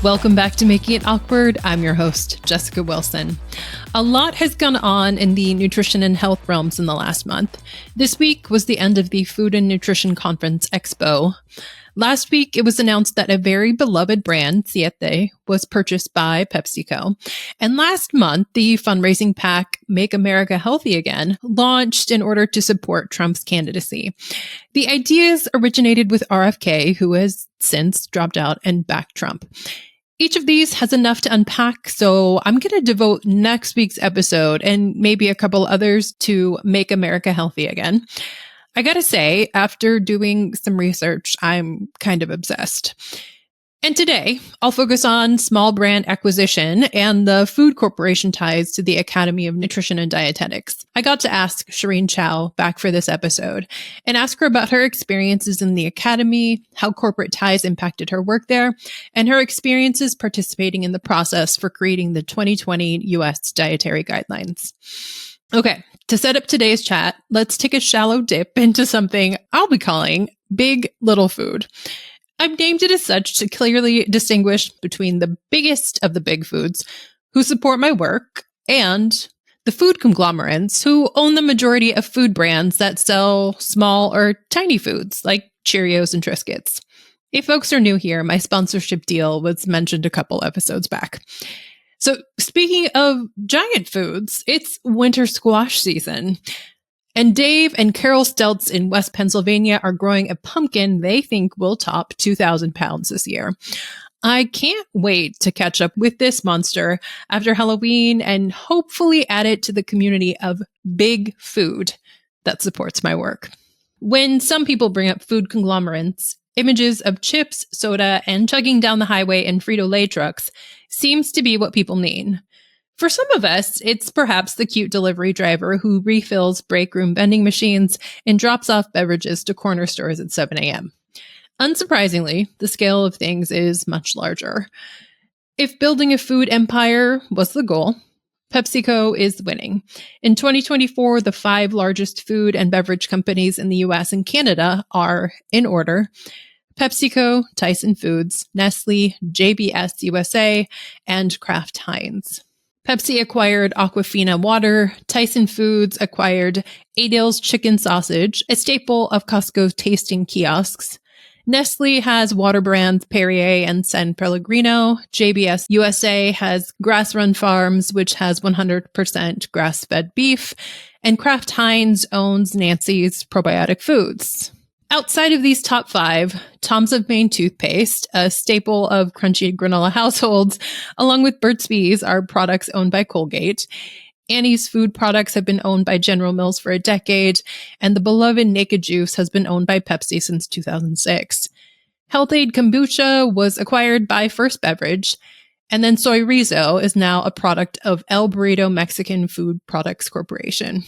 Welcome back to Making It Awkward. I'm your host, Jessica Wilson. A lot has gone on in the nutrition and health realms in the last month. This week was the end of the Food and Nutrition Conference Expo. Last week, it was announced that a very beloved brand, Siete, was purchased by Pepsico. And last month, the fundraising PAC, Make America Healthy Again, launched in order to support Trump's candidacy. The ideas originated with RFK, who has since dropped out and backed Trump. Each of these has enough to unpack, so I'm going to devote next week's episode and maybe a couple others to Make America Healthy Again. I gotta say, after doing some research, I'm kind of obsessed. And today, I'll focus on small brand acquisition and the food corporation ties to the Academy of Nutrition and Dietetics. I got to ask Sherene Chou back for this episode and ask her about her experiences in the academy, how corporate ties impacted her work there, and her experiences participating in the process for creating the 2020 U.S. dietary guidelines. Okay, to set up today's chat, let's take a shallow dip into something I'll be calling Big Little Food. I've named it as such to clearly distinguish between the biggest of the big foods who support my work and the food conglomerates who own the majority of food brands that sell small or tiny foods like Cheerios and Triscuits. If folks are new here, my sponsorship deal was mentioned a couple episodes back. So speaking of giant foods, it's winter squash season. And Dave and Carol Steltz in West Pennsylvania are growing a pumpkin they think will top 2,000 pounds this year. I can't wait to catch up with this monster after Halloween and hopefully add it to the community of big food that supports my work. When some people bring up food conglomerates, images of chips, soda, and chugging down the highway in Frito-Lay trucks seems to be what people mean. For some of us, it's perhaps the cute delivery driver who refills break room vending machines and drops off beverages to corner stores at 7 a.m. Unsurprisingly, the scale of things is much larger. If building a food empire was the goal, PepsiCo is winning. In 2024, the 5 largest food and beverage companies in the US and Canada are, in order, PepsiCo, Tyson Foods, Nestle, JBS USA, and Kraft Heinz. Pepsi acquired Aquafina Water, Tyson Foods acquired Adale's Chicken Sausage, a staple of Costco's tasting kiosks. Nestle has water brands Perrier and San Pellegrino. JBS USA has Grass Run Farms, which has 100% grass-fed beef. And Kraft Heinz owns Nancy's Probiotic Foods. Outside of these top 5, Tom's of Maine toothpaste, a staple of crunchy granola households, along with Burt's Bees, are products owned by Colgate. Annie's food products have been owned by General Mills for a decade, and the beloved Naked Juice has been owned by Pepsi since 2006. Health-Ade Kombucha was acquired by First Beverage, and then Soy Rizo is now a product of El Burrito Mexican Food Products Corporation.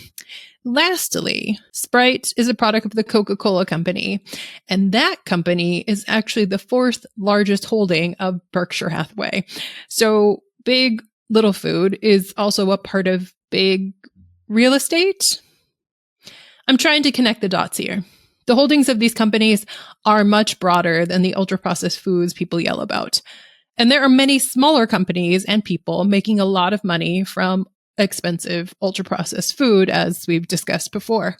Lastly, Sprite is a product of the Coca-Cola Company, and that company is actually the 4th largest holding of Berkshire Hathaway. So Big Little Food is also a part of big real estate. I'm trying to connect the dots here. The holdings of these companies are much broader than the ultra-processed foods people yell about. And there are many smaller companies and people making a lot of money from expensive ultra-processed food, as we've discussed before.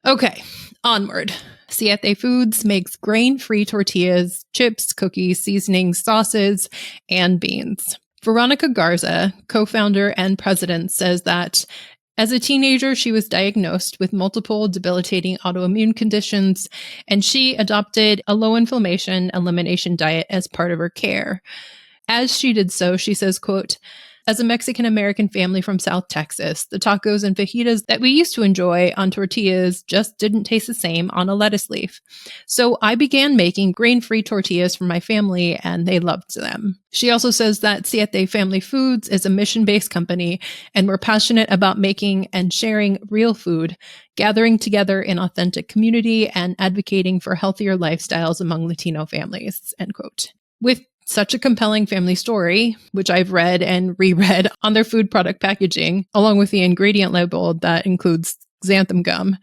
Okay, onward. Siete Foods makes grain-free tortillas, chips, cookies, seasonings, sauces, and beans. Veronica Garza, co-founder and president, says that as a teenager, she was diagnosed with multiple debilitating autoimmune conditions, and she adopted a low-inflammation elimination diet as part of her care. As she did so, she says, quote, "As a Mexican-American family from South Texas, the tacos and fajitas that we used to enjoy on tortillas just didn't taste the same on a lettuce leaf. So I began making grain-free tortillas for my family, and they loved them." She also says that Siete Family Foods is a mission-based company, and we're passionate about making and sharing real food, gathering together in authentic community, and advocating for healthier lifestyles among Latino families, end quote. With such a compelling family story, which I've read and reread on their food product packaging, along with the ingredient label that includes xanthan gum,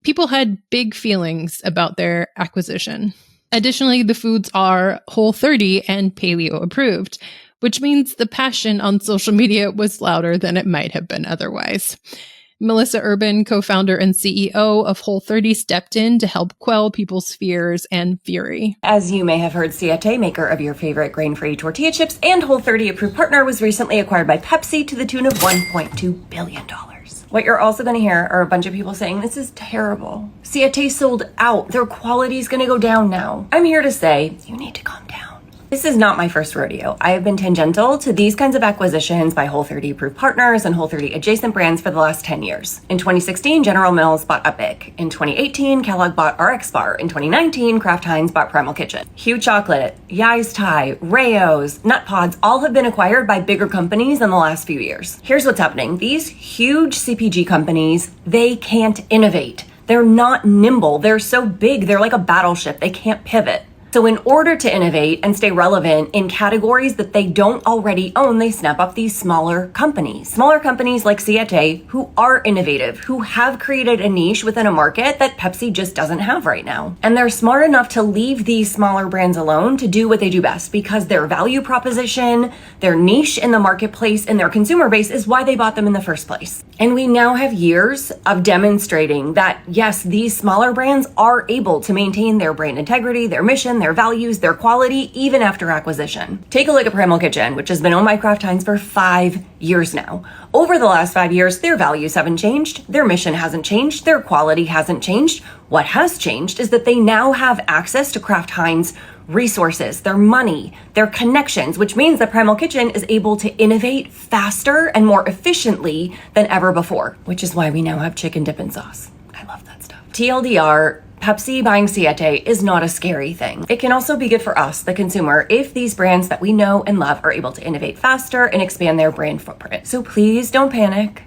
people had big feelings about their acquisition. Additionally, the foods are Whole30 and paleo approved, which means the passion on social media was louder than it might have been otherwise. Melissa Urban, co-founder and CEO of Whole30, stepped in to help quell people's fears and fury. As you may have heard, Siete, maker of your favorite grain-free tortilla chips and Whole30 approved partner, was recently acquired by Pepsi to the tune of $1.2 billion. What you're also going to hear are a bunch of people saying, this is terrible. Siete sold out. Their quality is going to go down now. I'm here to say, you need to calm down. This is not my first rodeo. I have been tangential to these kinds of acquisitions by Whole30 approved partners and Whole30 adjacent brands for the last 10 years. In 2016, General Mills bought Epic. In 2018, Kellogg bought RX Bar. In 2019, Kraft Heinz bought Primal Kitchen. Hue Chocolate, Yai's Thai, Rayo's, Nut Pods all have been acquired by bigger companies in the last few years. Here's what's happening. These huge CPG companies, they can't innovate. They're not nimble. They're so big. They're like a battleship. They can't pivot. So in order to innovate and stay relevant in categories that they don't already own, they snap up these smaller companies. Smaller companies like Siete, who are innovative, who have created a niche within a market that Pepsi just doesn't have right now. And they're smart enough to leave these smaller brands alone to do what they do best, because their value proposition, their niche in the marketplace, and their consumer base is why they bought them in the first place. And we now have years of demonstrating that, yes, these smaller brands are able to maintain their brand integrity, their mission, their values, their quality, even after acquisition. Take a look at Primal Kitchen, which has been owned by Kraft Heinz for 5 years now. Over the last 5 years, their values haven't changed, their mission hasn't changed, their quality hasn't changed. What has changed is that they now have access to Kraft Heinz resources, their money, their connections, which means that Primal Kitchen is able to innovate faster and more efficiently than ever before, which is why we now have chicken dip and sauce. I love that stuff. TLDR, Pepsi buying Siete is not a scary thing. It can also be good for us, the consumer, if these brands that we know and love are able to innovate faster and expand their brand footprint. So please don't panic.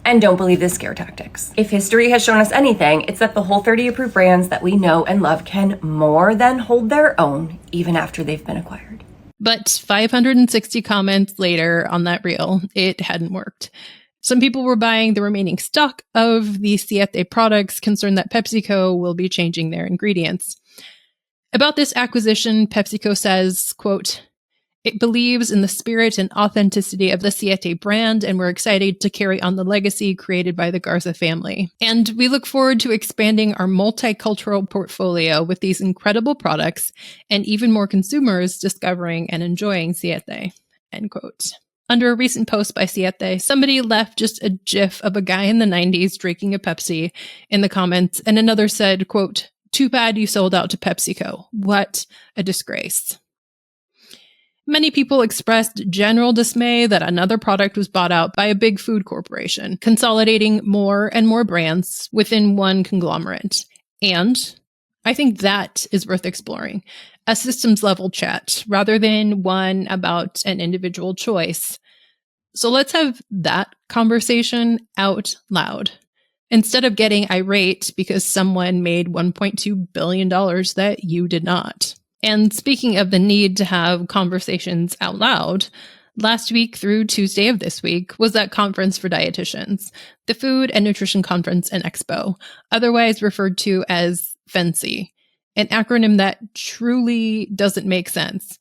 And don't believe the scare tactics. If history has shown us anything, it's that the Whole30 approved brands that we know and love can more than hold their own even after they've been acquired. But 560 comments later on that reel, it hadn't worked. Some people were buying the remaining stock of the Siete products, concerned that Pepsico will be changing their ingredients. About this acquisition, Pepsico says, quote, "It believes in the spirit and authenticity of the Siete brand, and we're excited to carry on the legacy created by the Garza family. And we look forward to expanding our multicultural portfolio with these incredible products and even more consumers discovering and enjoying Siete," end quote. Under a recent post by Siete, somebody left just a gif of a guy in the 90s drinking a Pepsi in the comments, and another said, quote, "Too bad you sold out to PepsiCo. What a disgrace." Many people expressed general dismay that another product was bought out by a big food corporation, consolidating more and more brands within one conglomerate. And I think that is worth exploring, a systems level chat rather than one about an individual choice. So let's have that conversation out loud, instead of getting irate because someone made $1.2 billion that you did not. And speaking of the need to have conversations out loud, last week through Tuesday of this week was that conference for dietitians, the Food and Nutrition Conference and Expo, otherwise referred to as FNCE, an acronym that truly doesn't make sense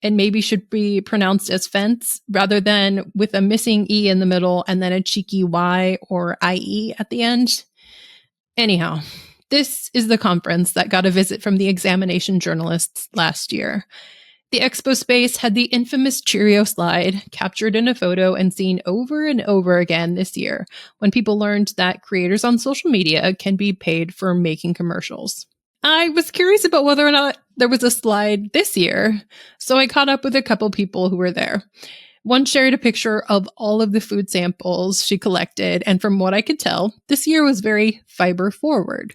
and maybe should be pronounced as fence rather than with a missing E in the middle and then a cheeky Y or IE at the end. Anyhow, this is the conference that got a visit from the examination journalists last year. The expo space had the infamous Cheerio slide captured in a photo and seen over and over again this year when people learned that creators on social media can be paid for making commercials. I was curious about whether or not there was a slide this year, so I caught up with a couple people who were there. One shared a picture of all of the food samples she collected, and from what I could tell, this year was very fiber forward.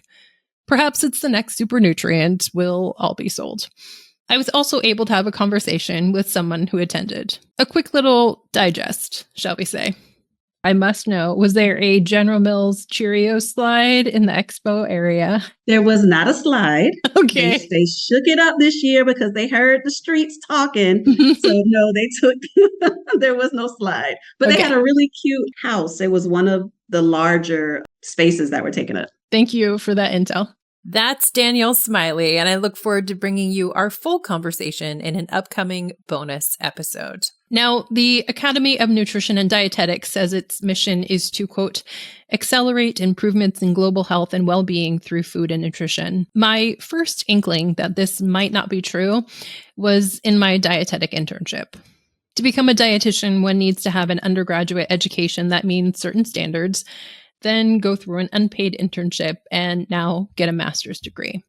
Perhaps it's the next super nutrient we'll all be sold. I was also able to have a conversation with someone who attended. A quick little digest, shall we say. I must know, was there a General Mills Cheerio slide in the expo area? There was not a slide. Okay. They shook it up this year because they heard the streets talking. So no, they took, there was no slide. But They had a really cute house. It was one of the larger spaces that were taken up. Thank you for that intel. That's Danielle Smiley, and I look forward to bringing you our full conversation in an upcoming bonus episode. Now, the Academy of Nutrition and Dietetics says its mission is to, quote, accelerate improvements in global health and well-being through food and nutrition. My first inkling that this might not be true was in my dietetic internship. To become a dietitian, one needs to have an undergraduate education that means certain standards, then go through an unpaid internship, and now get a master's degree.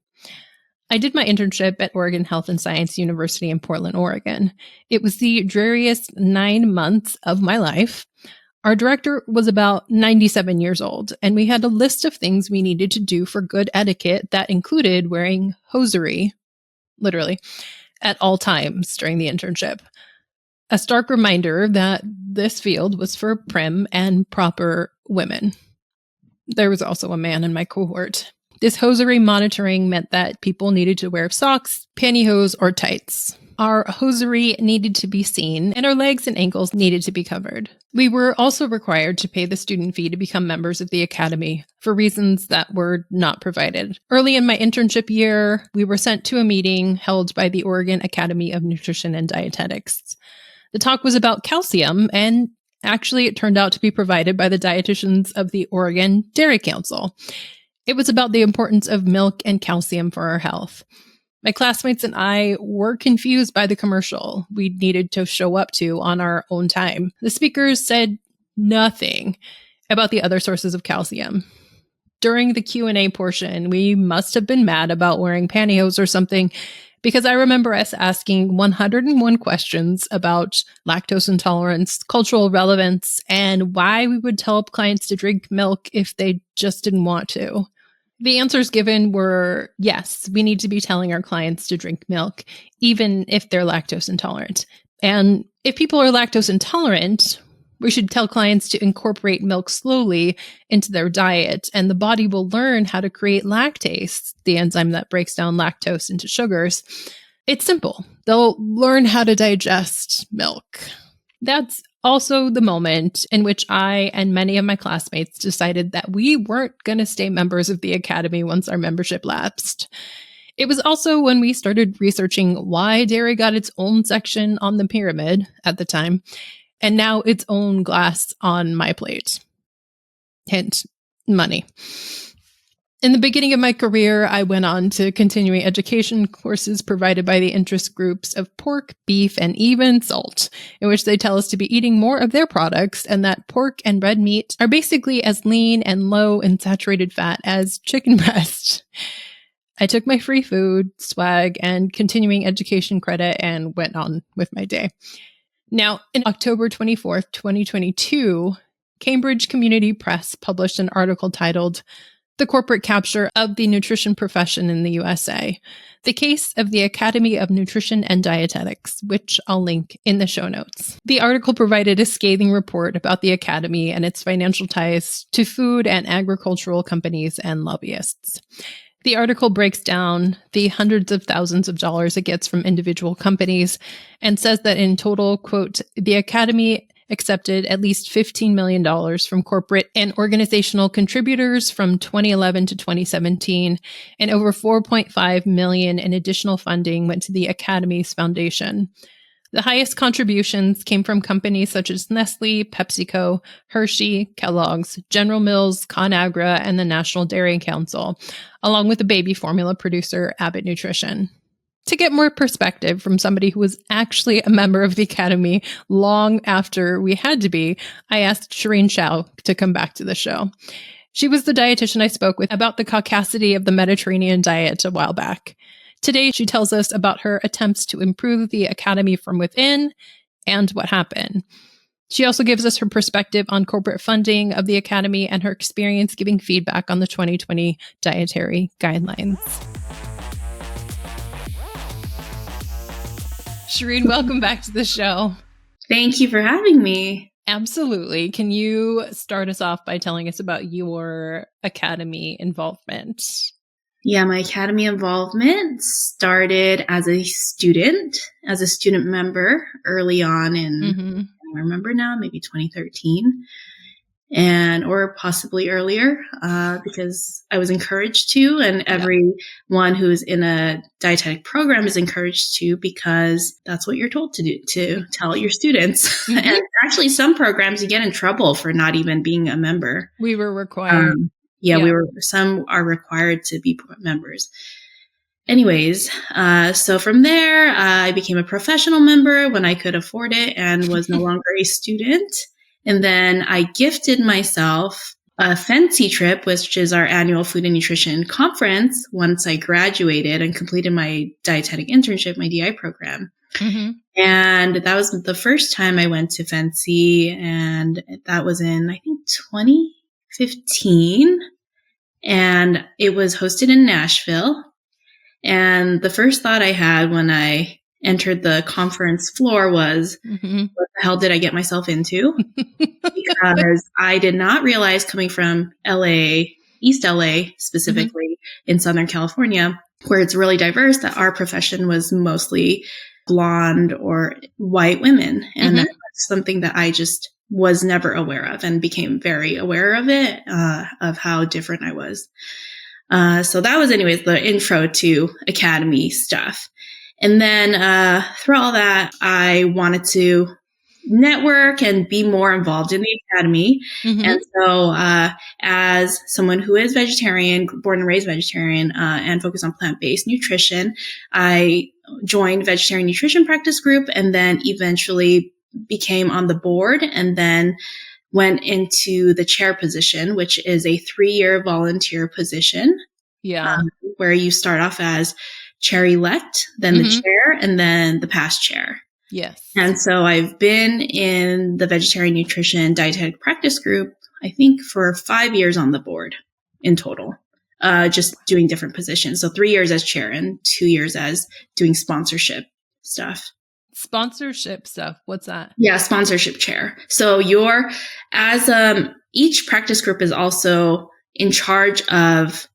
I did my internship at Oregon Health and Science University in Portland, Oregon. It was the dreariest 9 months of my life. Our director was about 97 years old, and we had a list of things we needed to do for good etiquette that included wearing hosiery, literally, at all times during the internship. A stark reminder that this field was for prim and proper women. There was also a man in my cohort. This hosiery monitoring meant that people needed to wear socks, pantyhose, or tights. Our hosiery needed to be seen, and our legs and ankles needed to be covered. We were also required to pay the student fee to become members of the academy for reasons that were not provided. Early in my internship year, we were sent to a meeting held by the Oregon Academy of Nutrition and Dietetics. The talk was about calcium, and actually it turned out to be provided by the dietitians of the Oregon Dairy Council. It was about the importance of milk and calcium for our health. My classmates and I were confused by the commercial we needed to show up to on our own time. The speakers said nothing about the other sources of calcium. During the Q&A portion, we must have been mad about wearing pantyhose or something, because I remember us asking 101 questions about lactose intolerance, cultural relevance, and why we would tell clients to drink milk if they just didn't want to. The answers given were, yes, we need to be telling our clients to drink milk, even if they're lactose intolerant. And if people are lactose intolerant, we should tell clients to incorporate milk slowly into their diet, and the body will learn how to create lactase, the enzyme that breaks down lactose into sugars. It's simple. They'll learn how to digest milk. That's also the moment in which I and many of my classmates decided that we weren't going to stay members of the academy once our membership lapsed. It was also when we started researching why dairy got its own section on the pyramid at the time, and now its own glass on my plate. Hint, money. In the beginning of my career, I went on to continuing education courses provided by the interest groups of pork, beef, and even salt, in which they tell us to be eating more of their products and that pork and red meat are basically as lean and low in saturated fat as chicken breast. I took my free food, swag, and continuing education credit and went on with my day. Now, in October 24th, 2022, Cambridge Community Press published an article titled The Corporate Capture of the Nutrition Profession in the USA, the case of the Academy of Nutrition and Dietetics, which I'll link in the show notes. The article provided a scathing report about the Academy and its financial ties to food and agricultural companies and lobbyists. The article breaks down the hundreds of thousands of dollars it gets from individual companies and says that in total, quote, the Academy accepted at least $15 million from corporate and organizational contributors from 2011 to 2017, and over $4.5 million in additional funding went to the Academy's foundation. The highest contributions came from companies such as Nestle, Pepsico, Hershey, Kellogg's, General Mills, ConAgra, and the National Dairy Council, along with the baby formula producer Abbott Nutrition. To get more perspective from somebody who was actually a member of the Academy long after we had to be, I asked Sherene Chou to come back to the show. She was the dietitian I spoke with about the caucasity of the Mediterranean diet a while back. Today, she tells us about her attempts to improve the Academy from within and what happened. She also gives us her perspective on corporate funding of the Academy and her experience giving feedback on the 2020 dietary guidelines. Sherene, welcome back to the show. Thank you for having me. Absolutely. Can you start us off by telling us about your Academy involvement? Yeah, my Academy involvement started as a student member early on in, I remember now, maybe 2013. or possibly earlier, because I was encouraged to, and everyone who's in a dietetic program is encouraged to, because that's what you're told to do, to tell your students. And actually some programs you get in trouble for not even being a member. We were required. Some are required to be members. Anyways, so from there, I became a professional member when I could afford it and was no longer a student. And then I gifted myself a fancy trip, which is our annual food and nutrition conference, once I graduated and completed my dietetic internship, my DI program. And that was the first time I went to Fancy. And that was in, I think, 2015. And it was hosted in Nashville. And the first thought I had when I entered the conference floor was, what the hell did I get myself into? Because I did not realize, coming from LA, East LA specifically, in Southern California, where it's really diverse, that our profession was mostly blonde or white women. And that's something that I just was never aware of, and became very aware of it, of how different I was. So that was, anyways, the intro to academy stuff. And then through all that, I wanted to network and be more involved in the academy. And so as someone who is vegetarian, born and raised vegetarian, and focused on plant-based nutrition, I joined Vegetarian Nutrition Practice Group, and then eventually became on the board, and then went into the chair position, which is a 3-year volunteer position. Where you start off as chair-elect, then the chair, and then the past chair. And so I've been in the Vegetarian Nutrition Dietetic Practice Group, I think, for 5 years on the board in total, just doing different positions. So 3 years as chair and 2 years as doing sponsorship stuff. Sponsorship stuff. What's that? Yeah, sponsorship chair. So each practice group is also in charge of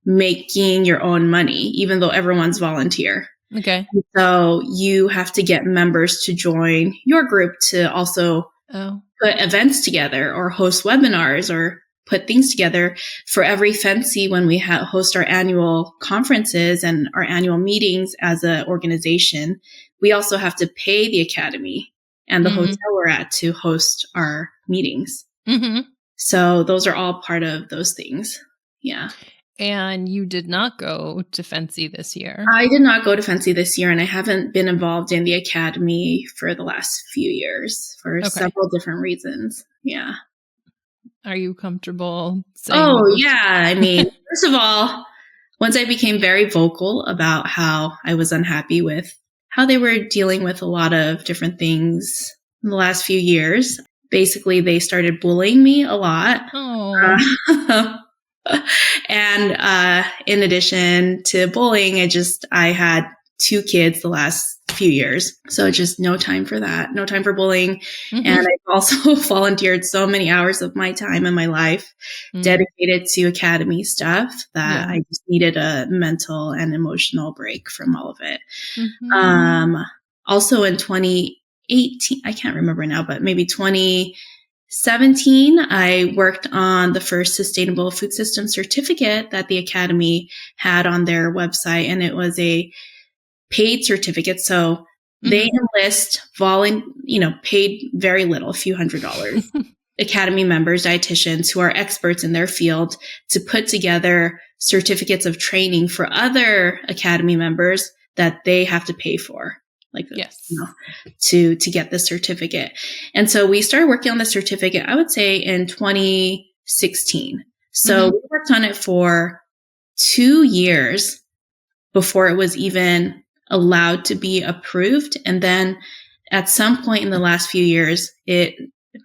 making your own money, even though everyone's volunteer. Okay. So you have to get members to join your group to also put events together, or host webinars, or put things together. For every Fancy, when we host our annual conferences and our annual meetings as an organization, we also have to pay the academy and the hotel we're at to host our meetings. So those are all part of those things. Yeah. And you did not go to Fancy this year. I did not go to Fancy this year, and I haven't been involved in the academy for the last few years for several different reasons. Yeah. Are you comfortable saying? Oh, yeah. I mean, first of all, once I became very vocal about how I was unhappy with how they were dealing with a lot of different things in the last few years, basically they started bullying me a lot. And in addition to bullying, I had 2 kids the last few years. So just no time for that, no time for bullying. And I've also volunteered so many hours of my time and my life dedicated to academy stuff that I just needed a mental and emotional break from all of it. Also in 2018, I can't remember now, but maybe 2017, I worked on the first sustainable food system certificate that the academy had on their website. And it was a paid certificate. So they enlist paid very little, a few $100s, academy members, dietitians who are experts in their field, to put together certificates of training for other academy members that they have to pay for. To get the certificate. And so we started working on the certificate, I would say, in 2016. So we worked on it for 2 years before it was even allowed to be approved. And then at some point in the last few years, it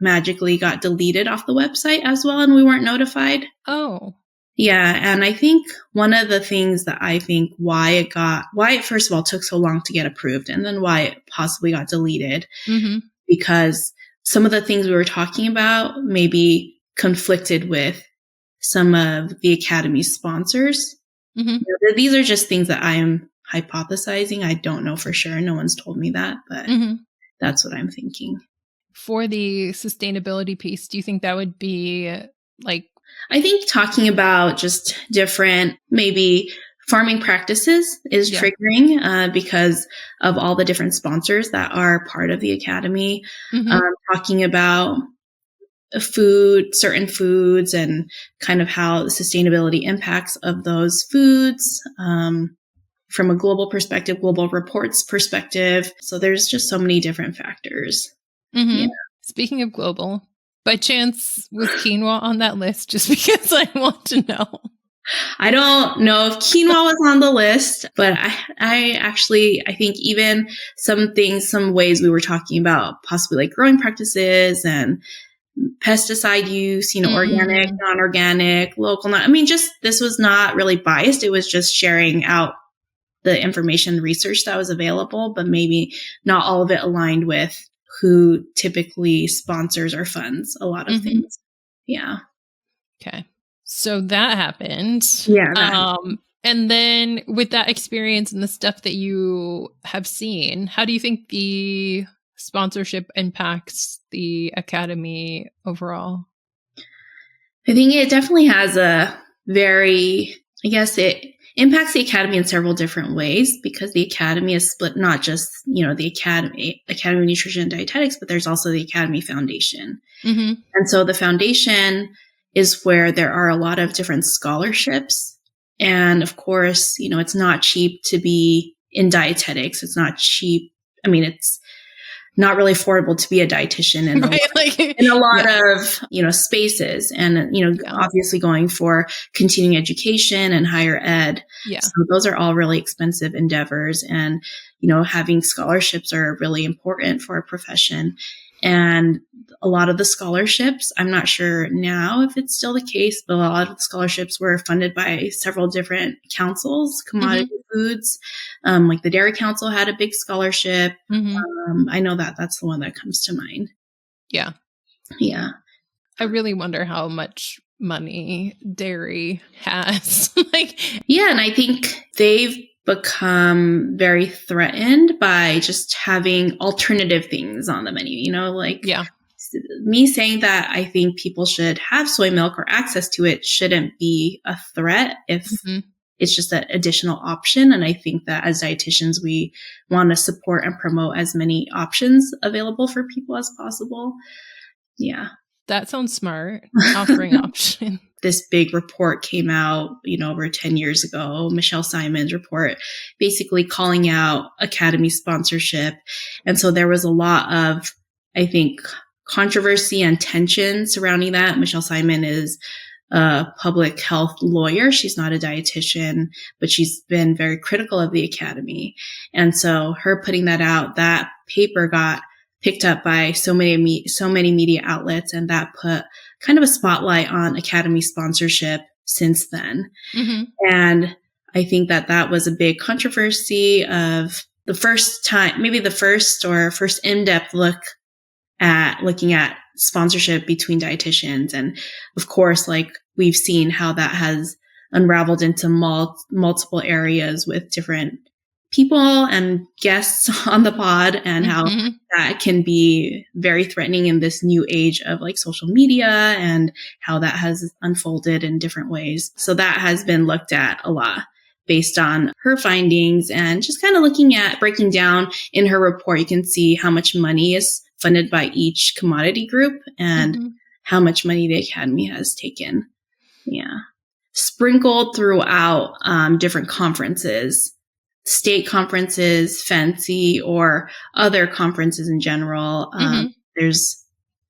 magically got deleted off the website as well, and we weren't notified. Oh. Yeah. And I think one of the things that I think why it first of all took so long to get approved, and then why it possibly got deleted, because some of the things we were talking about maybe conflicted with some of the academy's sponsors. These are just things that I am hypothesizing. I don't know for sure. No one's told me that, but that's what I'm thinking. for the sustainability piece, do you think that would be like? I think talking about just different, maybe farming practices is triggering because of all the different sponsors that are part of the academy. Talking about certain foods and kind of how the sustainability impacts of those foods from a global perspective, global reports perspective. So there's just so many different factors. Yeah. Speaking of global, by chance was quinoa on that list? Just because I want to know. I don't know if quinoa was on the list, but I think even some ways we were talking about possibly like growing practices and pesticide use, organic, non-organic, local, this was not really biased. It was just sharing out the information research that was available, but maybe not all of it aligned with who typically sponsors or funds a lot of things. Yeah. Okay. So that happened. Yeah. And then with that experience and the stuff that you have seen, how do you think the sponsorship impacts the academy overall? I think it definitely has it impacts the academy in several different ways because the academy is split, not just, the Academy of Nutrition and Dietetics, but there's also the Academy Foundation. And so the foundation is where there are a lot of different scholarships. And of course, it's not cheap to be in dietetics. It's not cheap. It's not really affordable to be a dietitian in a lot of, spaces and, obviously going for continuing education and higher ed. Yeah. So those are all really expensive endeavors and, having scholarships are really important for a profession. And a lot of the scholarships, I'm not sure now if it's still the case, but a lot of the scholarships were funded by several different councils, commodity foods, like the Dairy Council had a big scholarship. I know that's the one that comes to mind. Yeah. Yeah. I really wonder how much money dairy has. And I think they've become very threatened by just having alternative things on the menu, me saying that I think people should have soy milk or access to it shouldn't be a threat if it's just an additional option. And I think that as dietitians, we want to support and promote as many options available for people as possible. Yeah. That sounds smart, offering options. This big report came out, over 10 years ago, Michelle Simon's report, basically calling out academy sponsorship. And so there was a lot of, I think, controversy and tension surrounding that. Michelle Simon is a public health lawyer. She's not a dietitian, but she's been very critical of the academy. And so her putting that out, that paper got picked up by so many media outlets, and that put kind of a spotlight on academy sponsorship since then. And I think that was a big controversy of the first time, maybe the first in-depth looking at sponsorship between dietitians. And of course, we've seen how that has unraveled into multiple areas with different people and guests on the pod, and how that can be very threatening in this new age of social media and how that has unfolded in different ways. So that has been looked at a lot based on her findings, and just kind of looking at breaking down in her report, you can see how much money is funded by each commodity group and how much money the academy has taken. Yeah. Sprinkled throughout different conferences, state conferences, fancy, or other conferences in general. There's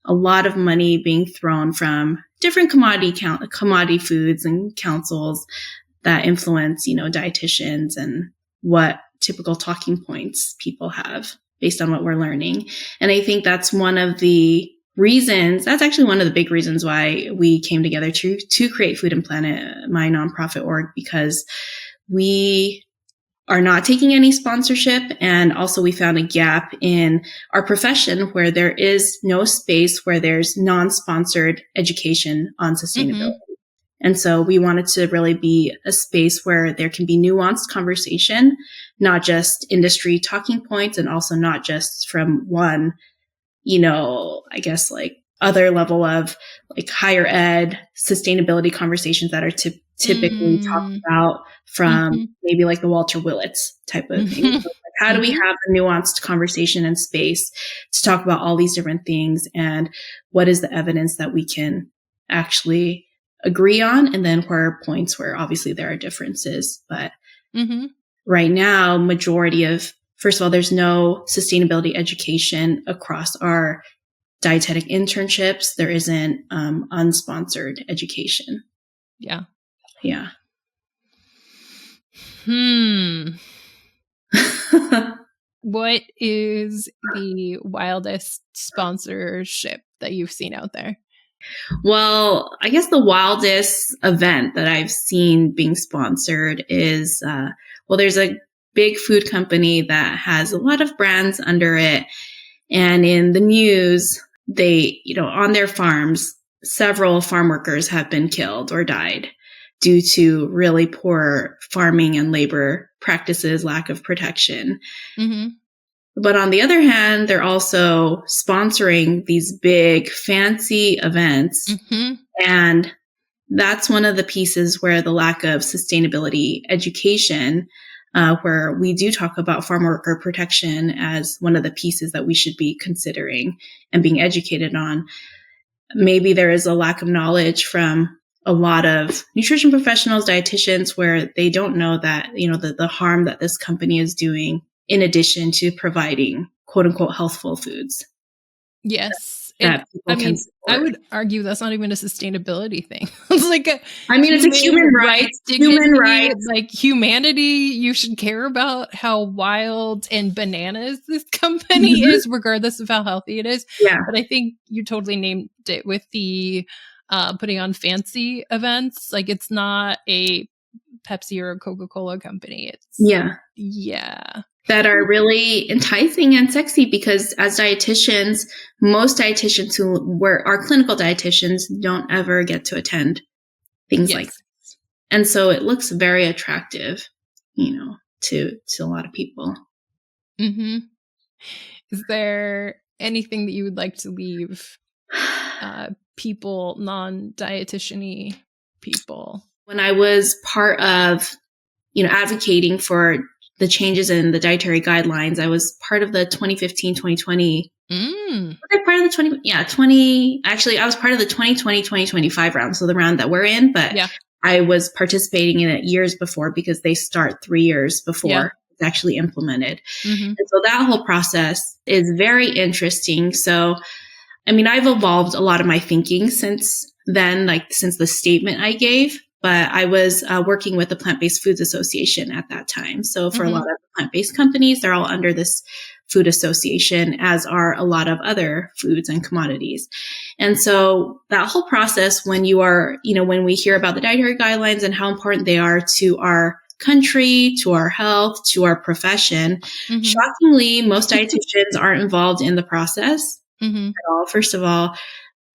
a lot of money being thrown from different commodity foods and councils that influence, dietitians and what typical talking points people have based on what we're learning. And I think that's one of the reasons, that's actually one of the big reasons why we came together to create Food and Planet, my nonprofit org, because we are not taking any sponsorship. And also we found a gap in our profession where there is no space where there's non-sponsored education on sustainability. And so we wanted to really be a space where there can be nuanced conversation, not just industry talking points, and also not just from one I guess like other level of like higher ed sustainability conversations that are typically talked about from maybe like the Walter Willits type of thing. So like, how do we have a nuanced conversation and space to talk about all these different things, and what is the evidence that we can actually agree on, and then where are points where obviously there are differences. But right now, first of all, there's no sustainability education across our dietetic internships. There isn't unsponsored education. Yeah. Yeah. What is the wildest sponsorship that you've seen out there? Well, I guess the wildest event that I've seen being sponsored is, there's a big food company that has a lot of brands under it. And in the news, they, on their farms, several farm workers have been killed or died due to really poor farming and labor practices, lack of protection. But on the other hand, they're also sponsoring these big fancy events. And that's one of the pieces where the lack of sustainability education, where we do talk about farm worker protection as one of the pieces that we should be considering and being educated on. Maybe there is a lack of knowledge from a lot of nutrition professionals, dietitians, where they don't know that, the harm that this company is doing in addition to providing quote unquote healthful foods. Yes. I would argue that's not even a sustainability thing. It's like it's a human rights, human rights, like humanity. You should care about how wild and bananas this company is, regardless of how healthy it is. Yeah. But I think you totally named it with the putting on fancy events. Like, it's not a Pepsi or a Coca-Cola company. It's that are really enticing and sexy, because as dietitians, most dietitians who are clinical dietitians don't ever get to attend things like this. And so it looks very attractive, to a lot of people. Is there anything that you would like to leave people, non-dietitian-y people? When I was part of, advocating for the changes in the dietary guidelines, I was part of the 2015, 2020. Was I part of the I was part of the 2020, 2025 round. So the round that we're in, but I was participating in it years before, because they start 3 years before it's actually implemented. And so that whole process is very interesting. So, I've evolved a lot of my thinking since then, like since the statement I gave. But I was working with the Plant-Based Foods Association at that time. So for a lot of plant-based companies, they're all under this food association, as are a lot of other foods and commodities. And so that whole process, when you are, when we hear about the dietary guidelines and how important they are to our country, to our health, to our profession, shockingly, most dietitians aren't involved in the process at all. First of all,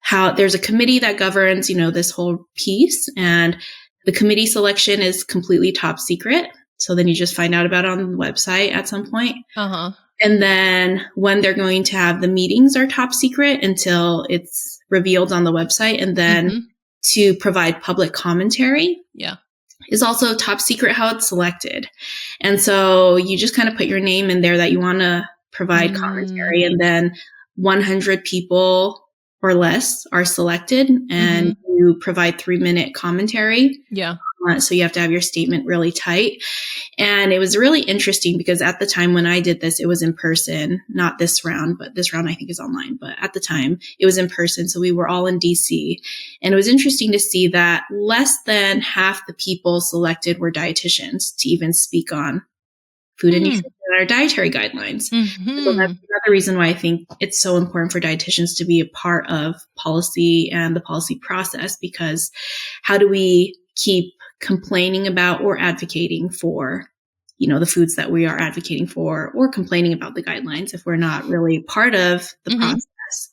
how there's a committee that governs, this whole piece, and the committee selection is completely top secret. So then you just find out about it on the website at some point. And then when they're going to have the meetings are top secret until it's revealed on the website. And then to provide public commentary is also top secret how it's selected. And so you just kind of put your name in there that you want to provide commentary, and then 100 people or less are selected, and you provide 3-minute commentary. So you have to have your statement really tight. And it was really interesting, because at the time when I did this, it was in person, not this round, but this round I think is online. But at the time it was in person. So we were all in DC, and it was interesting to see that less than half the people selected were dietitians to even speak on food and nutrition and our dietary guidelines. So that's another reason why I think it's so important for dietitians to be a part of policy and the policy process, because how do we keep complaining about or advocating for, the foods that we are advocating for, or complaining about the guidelines if we're not really part of the process?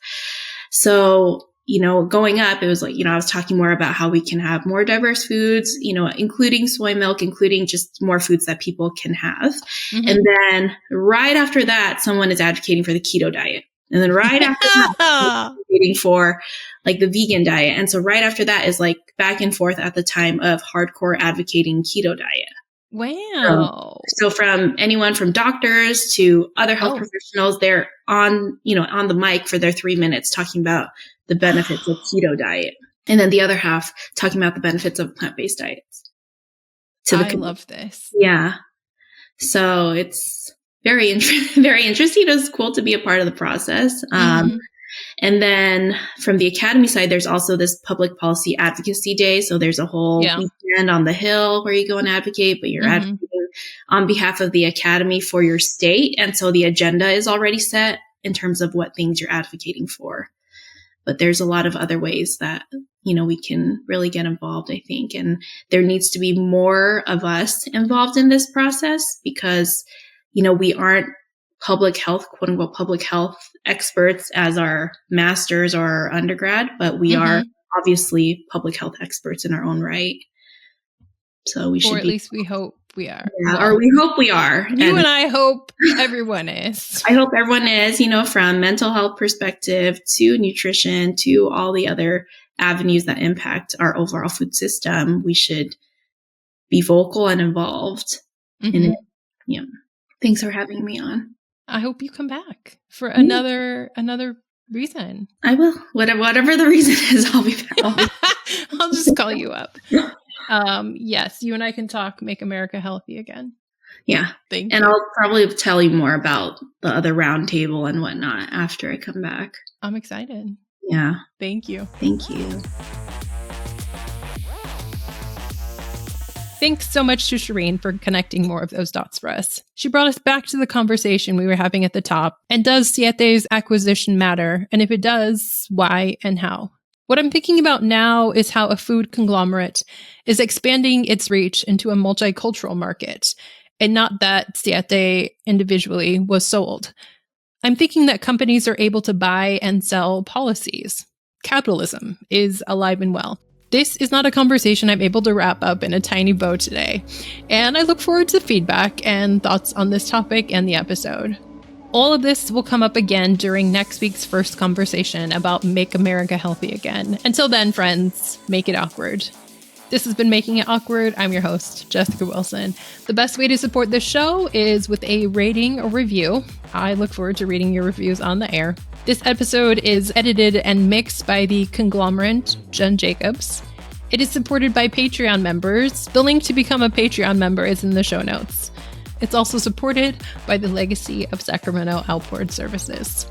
So, going up, it was like, I was talking more about how we can have more diverse foods, including soy milk, including just more foods that people can have. And then right after that, someone is advocating for the keto diet. And then right after that, waiting for like the vegan diet. And so right after that is like back and forth at the time of hardcore advocating keto diet. Wow. So from anyone from doctors to other health professionals, they're on the mic for their 3 minutes talking about the benefits of keto diet. And then the other half talking about the benefits of plant-based diets. I love this. Yeah. So it's very interesting. It was cool to be a part of the process. And then from the academy side, there's also this public policy advocacy day. So there's a whole weekend on the Hill where you go and advocate, but you're advocating on behalf of the academy for your state. And so the agenda is already set in terms of what things you're advocating for. But there's a lot of other ways that, we can really get involved, I think. And there needs to be more of us involved in this process because, we aren't public health, quote unquote, public health experts as our masters or our undergrad, but we are obviously public health experts in our own right. So we should Or at least we hope we are. Yeah, or we hope we are. You and I hope everyone is. I hope everyone is, from mental health perspective to nutrition to all the other avenues that impact our overall food system. We should be vocal and involved in it. Yeah. Thanks for having me on. I hope you come back for another reason. I will. Whatever the reason is, I'll be back. I'll just call you up. Yes, you and I can talk Make America Healthy again. Yeah. Thank you. And I'll probably tell you more about the other roundtable and whatnot after I come back. I'm excited. Yeah. Thank you. Thank you. Thanks so much to Sherene for connecting more of those dots for us. She brought us back to the conversation we were having at the top. And does Siete's acquisition matter? And if it does, why and how? What I'm thinking about now is how a food conglomerate is expanding its reach into a multicultural market, and not that Siete individually was sold. I'm thinking that companies are able to buy and sell policies. Capitalism is alive and well. This is not a conversation I'm able to wrap up in a tiny bow today, and I look forward to feedback and thoughts on this topic and the episode. All of this will come up again during next week's first conversation about Make America Healthy Again. Until then, friends, make it awkward. This has been Making It Awkward. I'm your host, Jessica Wilson. The best way to support this show is with a rating or review. I look forward to reading your reviews on the air. This episode is edited and mixed by the conglomerate, Jen Jacobs. It is supported by Patreon members. The link to become a Patreon member is in the show notes. It's also supported by the Legacy of Sacramento Outboard Services.